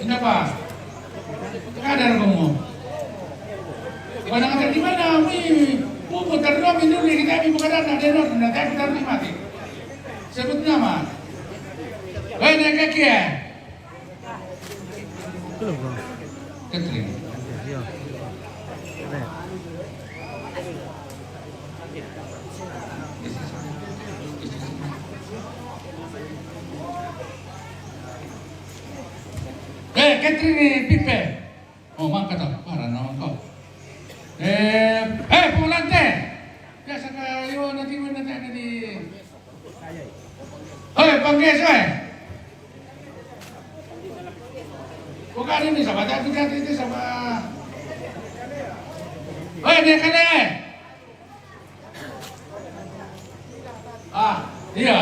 Kenapa? Kadar kamu. Kadang-kadang di mana? Putar dua minum ni kita bukan ada denor, nanti aku taruh di mati. Sebut nama. Banyak kaki ya. Catherine. Catherine Pipe. Oh, mangkat tak? Parah nama kau. Pulante. Biasa kayo nanti mana tak di. Panggil saya. Bukan ini sama tak kita itu sama. Dia kena. Iya.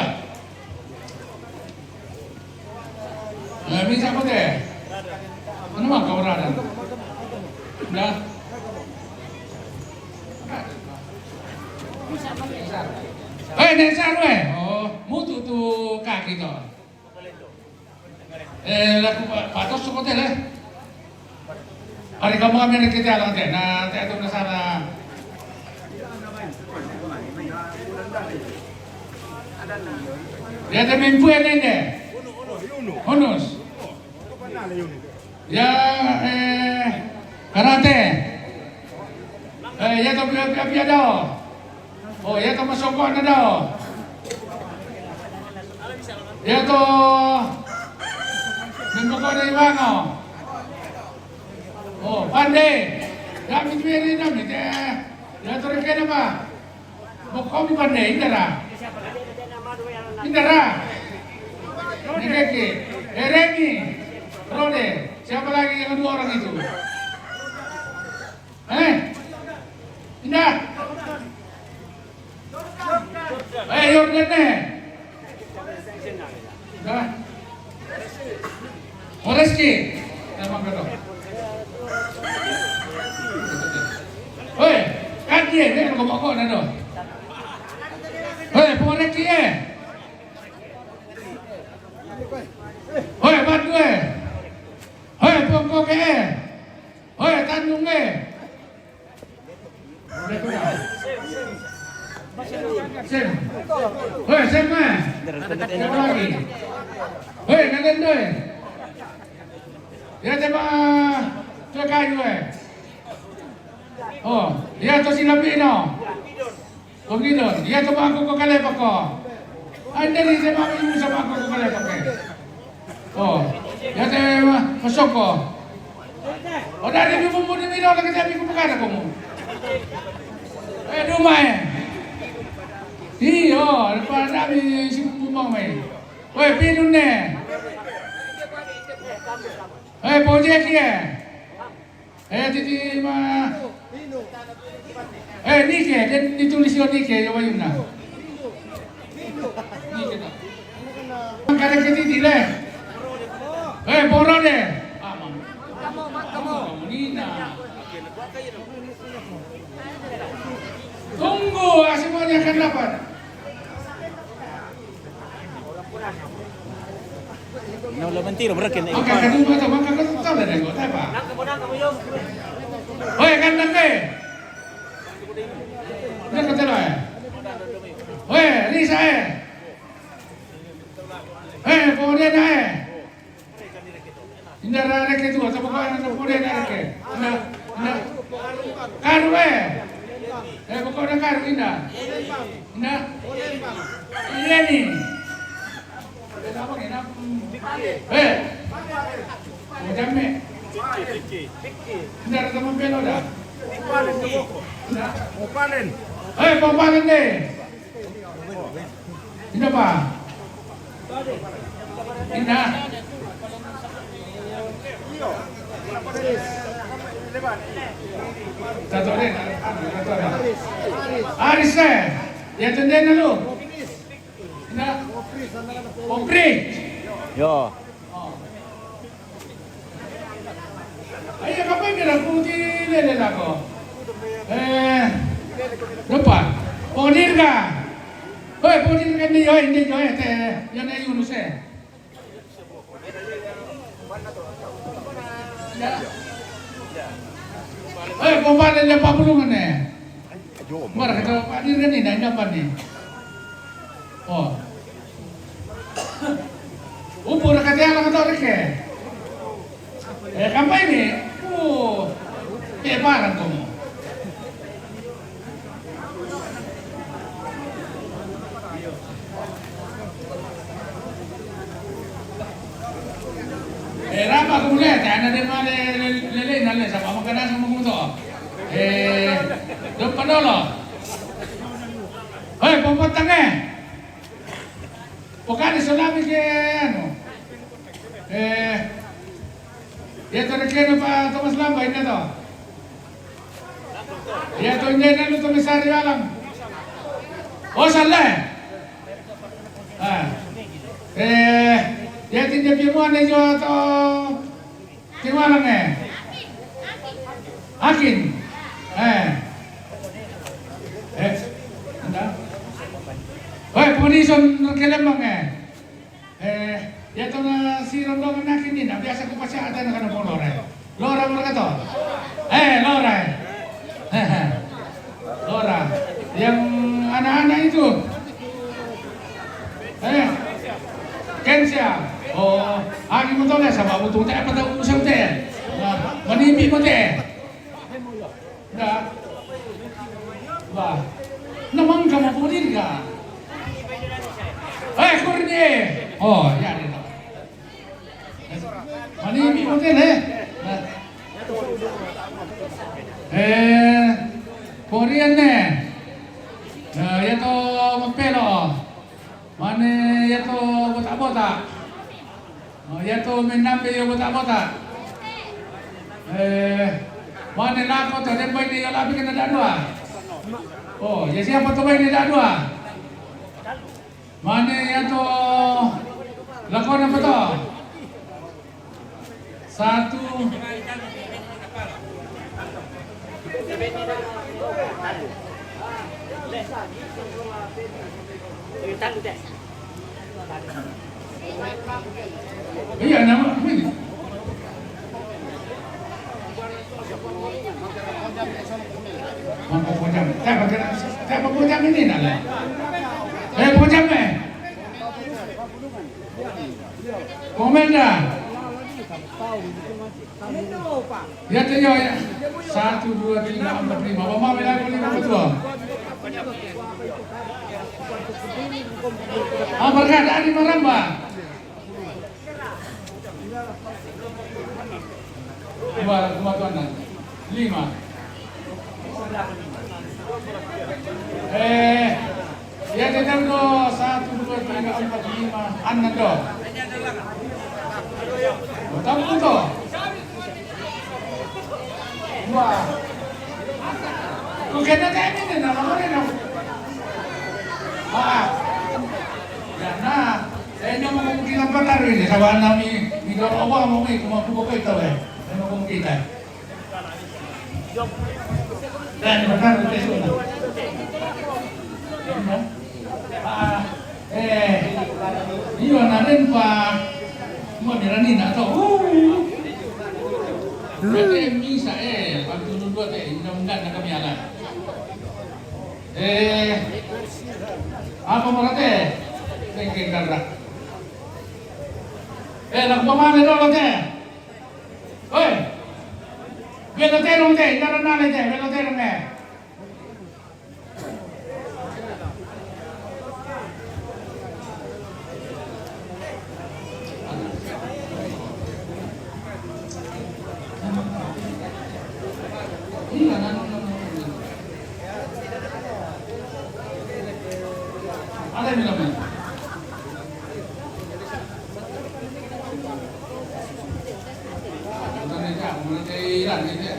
Bisa apa deh? Mana mah kau berada? Dah. Nesar weh. Oh, mutu tu kaki tu. Laku patos tu kote leh. Hari kamu ambil kita alang teh. Nah, teh tu nasara. Dia ada mimpi ini deh. Honus. Ya karate. Ya tu biar dah. Oh, ya tu masuk kau ada dah. Ya tu minggu kau dari mana? Oh, pandai. Dah minggu ini dah minggu. Ya tu rekan apa? Kau ni pandai, indera. Indera. Nekeki, Reni, Rode. Siapa lagi yang kedua orang itu? Indah. Jordan deh. Dah. Moreski. Nama kata. Kan dia kau bawa nado. Moreski bantu pokok Tanjung Sem. Sem mah. Siapa lagi? Nanti doi. Dia coba kayu Oh, dia tu silapino. Pengidon. Dia coba aku ke kalepak ko. Anda ni saya mau ibu sama aku ke kalepak. Oh, dia tu masuk ko. Oh, dari ibu pun ni dah lagi jadi ibu bukan aku mu. Rumah Iya, depan kami si Bumang mai. Pinun ne. Projek ya. Titi mah. Nike, dan ditulis yo Nike yo bayuna. Nike tak. Mangkara kiti dile. Boro de. Kamu. Nina. Tunggu, semuanya akan dapat. No lo mentiro, berarti ni. Maka kedua tu, maka kau tahu dah kau tahu apa? Kan nanti. Nak kata lah. Ni saya. Kemudian saya. Indah rara ke tu, atau bukan kemudian rara ke. Karu pokok dah karu indah. Indah. Ini ni. Apa ni? Macam ni. Indah teman pelo dah. Popalen. Popalen deh. Indah apa? Indah. Satu deh. Aris deh. Dia tenden dulu. Indah. Opri. Yo. Ayo kapan kira putih lele aku? Lupa. Podir ka? Podir ka ni teh. Yang ayun se. ada lepas pulungan eh. Mar kita hadir kan ni dah dapat ni. Oh. Upur kata yang kata reke. Kampai ni. Oh. Parang kamu. Rama kemudian tak ada mana lele nale sama makanan sama kumu. Depan dulu. Hei, pompotang Bukan di tsunami ke anu. Ya tu rekan Pak Thomas Lamba ini tu. Ya tu ini lalu tu misari alam. Oh salah. Ya tinjau pimuan ni jo tu tiwalang Akin. Anda. Hei, punison kelemang ya tu na si Rondong akin ni, biasa ko pa siya ata na kanang lora. Lora mo ka to? Lora. Lora. Yang anak-anak itu. Kensya. Oh, agi mo to na sa mabutung tayo pa daw usang tayo. Manimbi mo tayo. Ba. Namang ka mapunin ka. Kurni. Oh, ya ni. Manimbi mo tayo Korean ne. Ya to magpelo. Mane ya to botak-botak. Ya to menambe yo botak-botak. Mana lako tu dan bayi ni labi kena dak dua. Oh, ya siapa tu bayi ni dak dua? Mana ya tu lakon apa tu? Satu. Iya nama apa ni? Mampu pojam. Tak pojam ini nak lah. Pojam Komandan. Ya tu ya. 1, 2, 3, 4, 5. Mama bilang 5 betul. Berkata di Maramba. Dua tuan 5. Ya tetap do 1, 2, 3, 4, 5. Anak do. Tahu tu? Wah. Kau kena tak ini nama mana? Ya nah. Saya ni mau mungkin apa tahu ini? Kawan kami di luar awak mau ni, cuma aku buka itu Saya mau kita. Dan benar betul. Iyo narin pa mo dirani na to. Misa pagtulog undang-undang na kami ala. Apa mo rate? Tengking karra. Nagpamana daw rate. Hoy. Velote rong te, naran na te, velote rong Ada ni kami. Bukan ni tak, mulai dari Iran ni dia.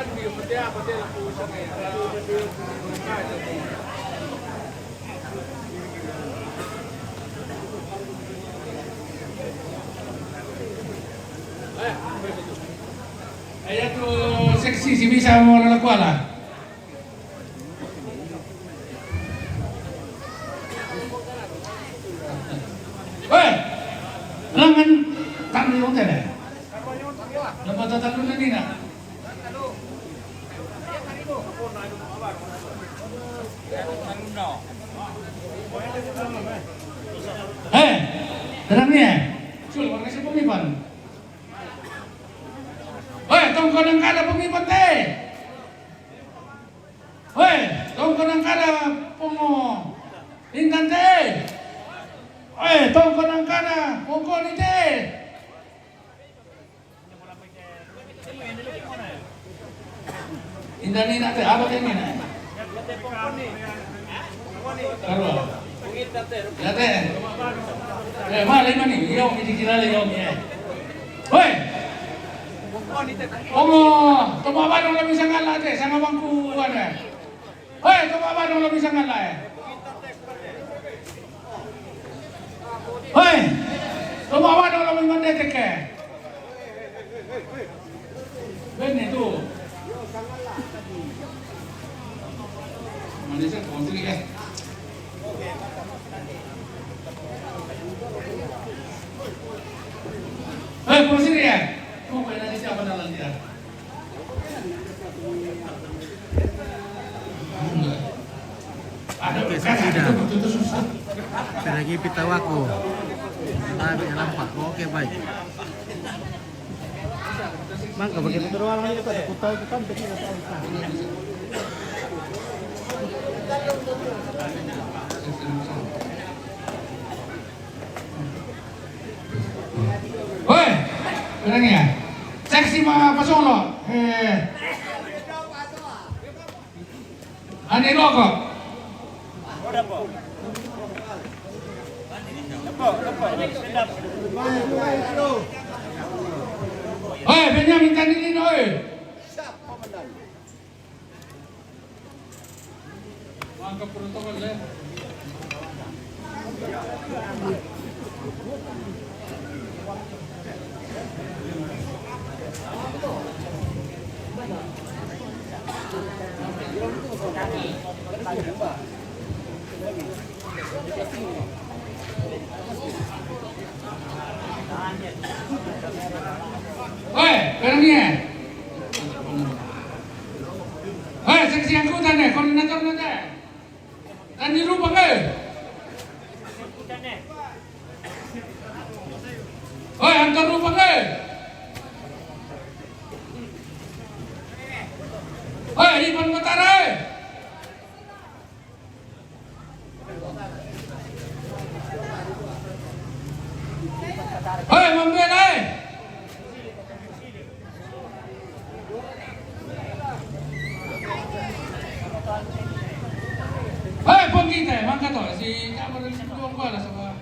Ayan to seksi si bisa mo na lakwala. Weh, langan tanu yung tele. Dapat tatalo na nina. Tenang ni Sul, warna si Pumipan. Hei, tunggu nang kada Pumipan teh. Hei, tunggu nang kada Pungo. Intan teh. Hei, tunggu nang kada Pungo ni teh. Intan ni nak teh, apa teh ni nak? Karwa. Ya teh. Malay man ni, yung itikilala yung Hoy! Omo, tumaba ng labing sangal natin, sa ngabangkuhan Hoy, tumaba ng labing sangal natin. Hoy! Tumaba ng labing mandetek Ben itu. Manisnya konti Kursi dia. Kau kena nanti siapa dalam dia? Ada itu susah. Lagi pitawaku. Ada yang nampak. Oke baik. Mangga begitu terulang itu ada kutau itu kan begitu Hoi, berani ya? Seksi mah pasong lo. Ane logo. Hoi, Benyamin Tandilin oi. Mangkap protokol ya. Hoi, berani. Hoi, seksi angkutan deh, koordinator nanti. Dan di rumah ke? Hoi, antar rumah ke? Hoi, Ipan Matara. Hoi, Mambela. Hei, pengkita, mangga to si kamu dari Juang Kuala sama.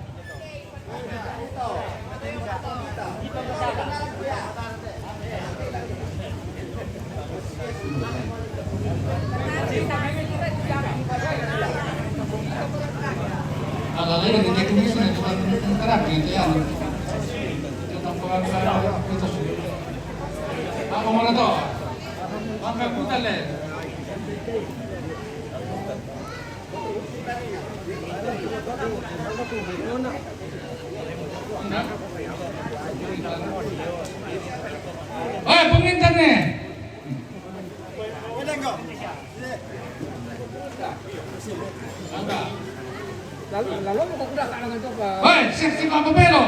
Kalau lagi di teknis ini cuma terapi itu ya. Kita bukan itu. Apa mana to? Mangga kutale. Hei, pengintan nih. Lalu udah nggak coba. Hei, seksi apa belo?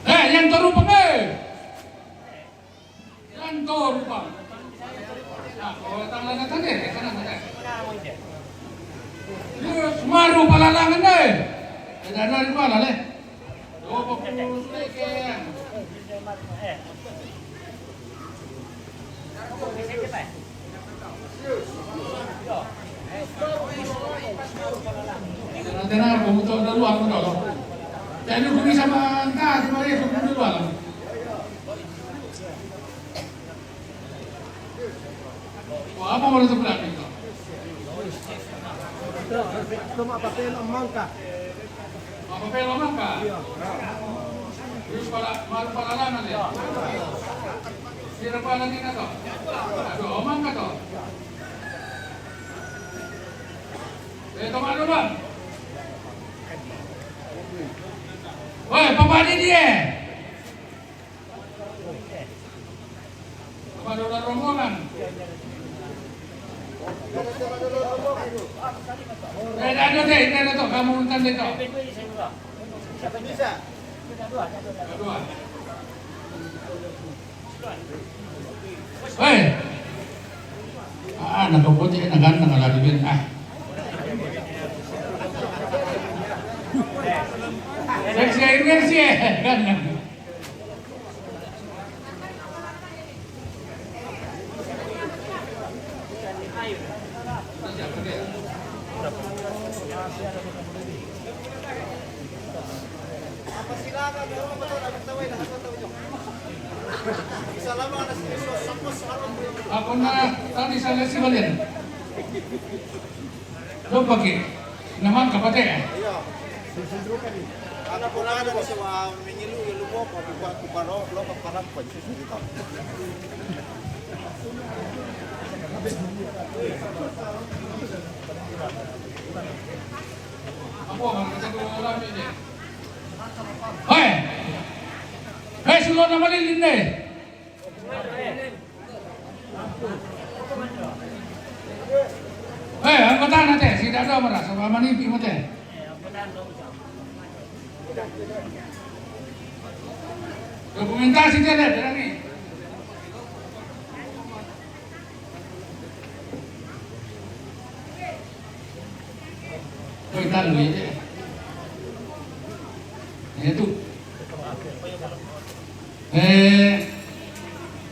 Hei, yang terupang Yang terupang. Nah, kalau tangan tadi, kanan tadi. Semaru palalangan deh. Tidak ada di mana leh. Oh, pokoknya leke. Nanti nak butuh ada ruang dulu. Dan lu bisa mantap semuanya sebelum duluan. Wah, apa mau tutup lagi itu? Cuma papel mangka. Apa pelong mangka? Terus malu pengalaman ya? Sira palang ini to? Aduh, mangka to? Tomado bang? Woi, papadi dia. Tomado dan rombongan. Ada deh, ini ada tuh, kamu untan deh tuh. Siapa bisa? Dua. Woi. Nagkaputi, naganda nga lalibin. Seksi inversi ganang. Ako na tadi sa lesi balen. Lo pagi naman kapatid. Ana po na ano sa menyilu yung lumo ko ko paro lo ka parang po dito. Ako ang nagtutulungan niya. Hoy! Hoy, sulo na malilin na eh. Hoy, ang bata natin, si Dado Amara, sa mamanipi mo natin. Dokumentasi dia ada, ada ni. Kau tahu ni? Itu.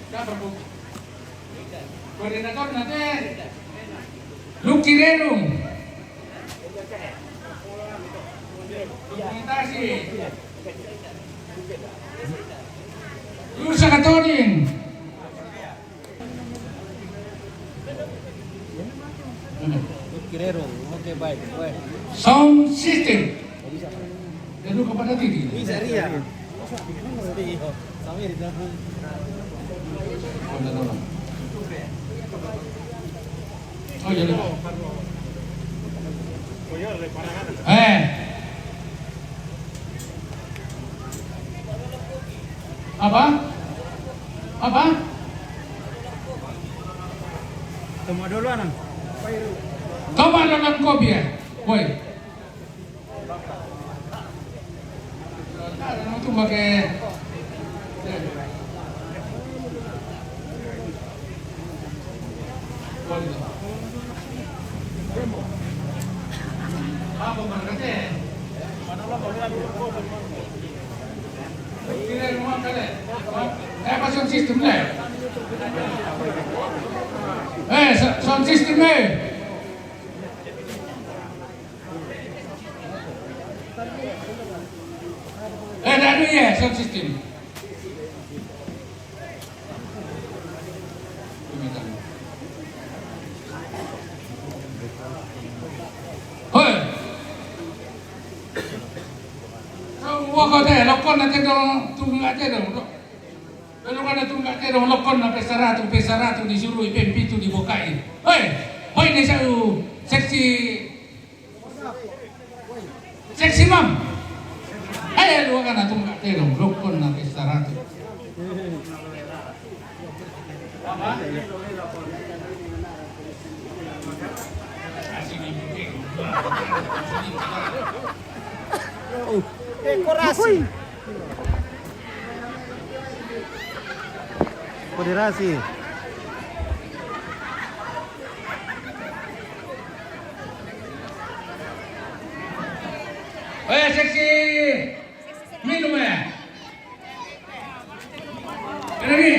Siapa tu? Koordinator nanti. Luki Renung. Dokumentasi. Lusa Katoning. Kirero, oke baik. Sound system. Lalu kepada Titi. Bisa Ria. Samir dalam. Oh jadi. Apa? Apa? Tunggu dulu anak. Toma dalam kopi ya. Woi. Itu pakai apa markatnya? Kira rumah kalian. Apa sound system ni? Sound system ni. Dah ada ya sound system. Hoi. Wah deh, lokon nanti dong tunggak aja dong. Kalau ada tunggak aja dong lokon na pesaratu disuruh IPMP itu dibukai. Hoi ni saya seksi mam. Lu kan na tunggak aja dong lokon na pesaratu. Apa? Asing ini. Dekorasi. Koderasi. Seksi minum ya. Ini.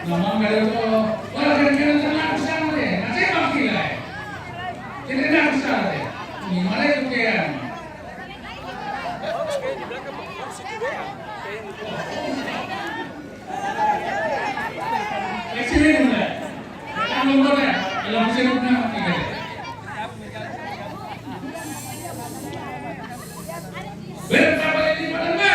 Nama mereka orang yang nak besar deh, masih pasti lah. Jadi nak besar deh. Ini mana itu kian? Sini mana? Kamu mana? Kalau sini mana? Berapa ini mana?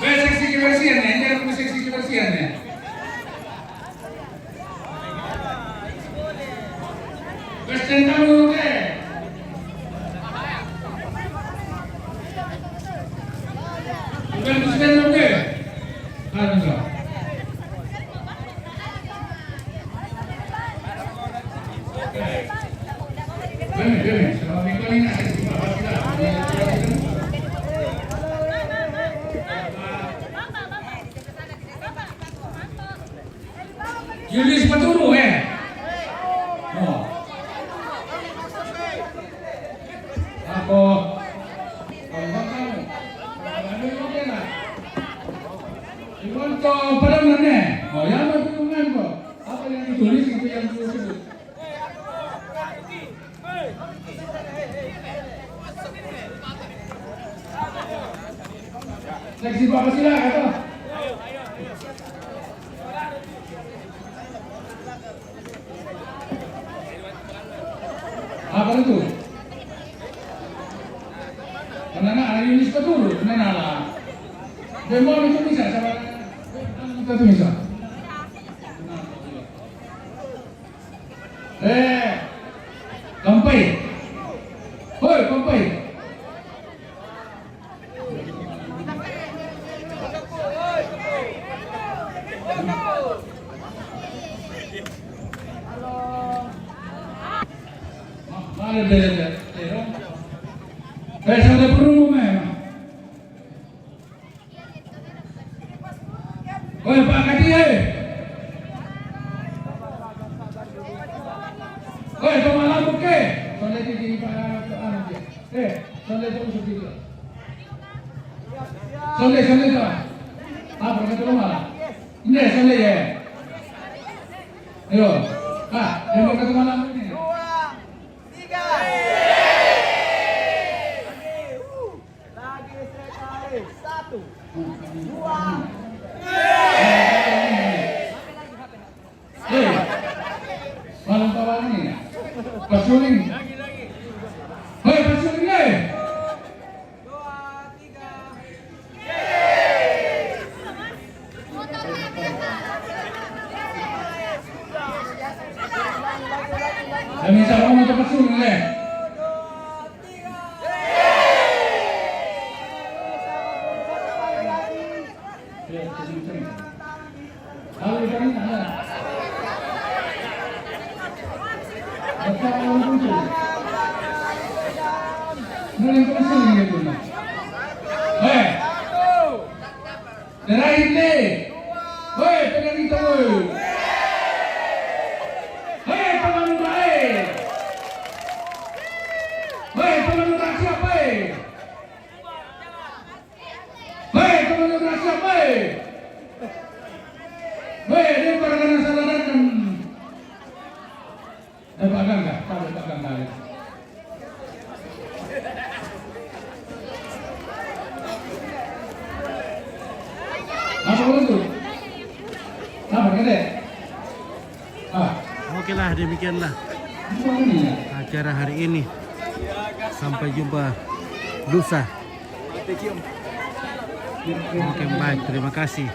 Seksi kebersihannya, ini ada seksi kebersihannya. Question kamu deh. Bukan presiden oke. Kalau enggak. Demi, selama minggu ini ada di bawah kita. Julius Paturu Oh. Ako. Iwan to parang nane. Oh, yan ang tulungan ko. Apa yang ditulis itu yang disebut. Seksi Bapak sila kata. Apa itu? Karena ada Yunis Paturu, karena lah. Demo itu bisa, sama kita tuh bisa. Kampai, hoi kampai. Ada. Sampai perlu memang. Oi Pak Kadi. Oi pemalang buke. Soalnya di Pak Anu dia. Soalnya itu sudah itu. Soalnya itu. Apa kata lu malah? Ini soalnya ya. Ayo. Yang mau kata malam ini. Malam kawan ini, pasuling. Hei pasuling ni. 2, 3. Kami sama untuk pasuling ni. Terakhir ni, hei pegang itu, hei pegang baik, hei pegang siapa? Hei pegang siapa? Hei dia perkara salahkan. Pegang tak? Tahu pegang tak? Apa itu? Apa kata? Oke lah, demikianlah acara hari ini. Sampai jumpa lusa. Oke, baik. Terima kasih.